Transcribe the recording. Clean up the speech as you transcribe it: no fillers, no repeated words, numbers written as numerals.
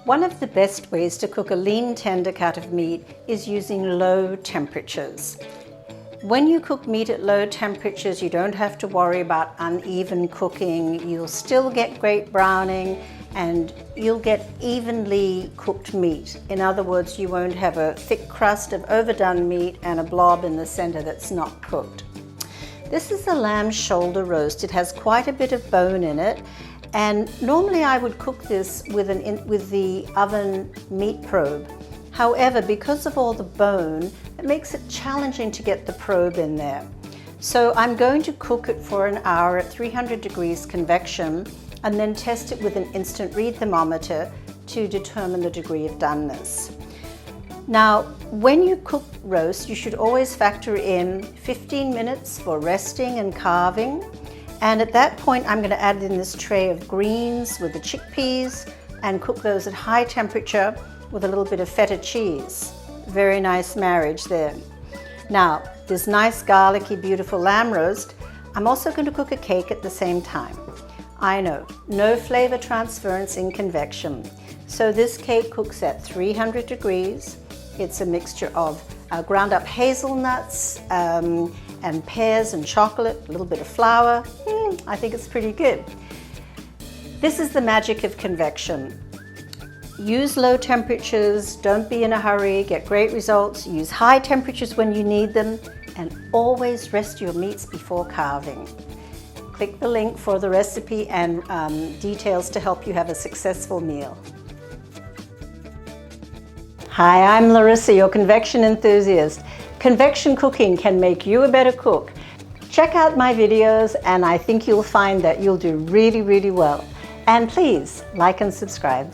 One of the best ways to cook a lean tender cut of meat is using low temperatures. When you cook meat at low temperatures, you don't have to worry about uneven cooking. You'll still get great browning and you'll get evenly cooked meat. In other words, you won't have a thick crust of overdone meat and a blob in the center that's not cooked. This is a lamb shoulder roast. It has quite a bit of bone in it, and normally I would cook this with the oven meat probe. However, because of all the bone, it makes it challenging to get the probe in there. So I'm going to cook it for an hour at 300 degrees convection and then test it with an instant read thermometer to determine the degree of doneness. Now, when you cook roast, you should always factor in 15 minutes for resting and carving. And at that point, I'm going to add in this tray of greens with the chickpeas and cook those at high temperature with a little bit of feta cheese. Very nice marriage there. Now, this nice garlicky, beautiful lamb roast, I'm also going to cook a cake at the same time. I know, no flavor transference in convection. So this cake cooks at 300 degrees. It's a mixture of ground up hazelnuts and pears and chocolate, a little bit of flour. I think it's pretty good. This is the magic of convection. Use low temperatures, don't be in a hurry, get great results. Use high temperatures when you need them, and always rest your meats before carving. Click the link for the recipe and details to help you have a successful meal. Hi, I'm Larissa, your convection enthusiast. Convection cooking can make you a better cook. Check out my videos and I think you'll find that you'll do really, really well. And please like and subscribe.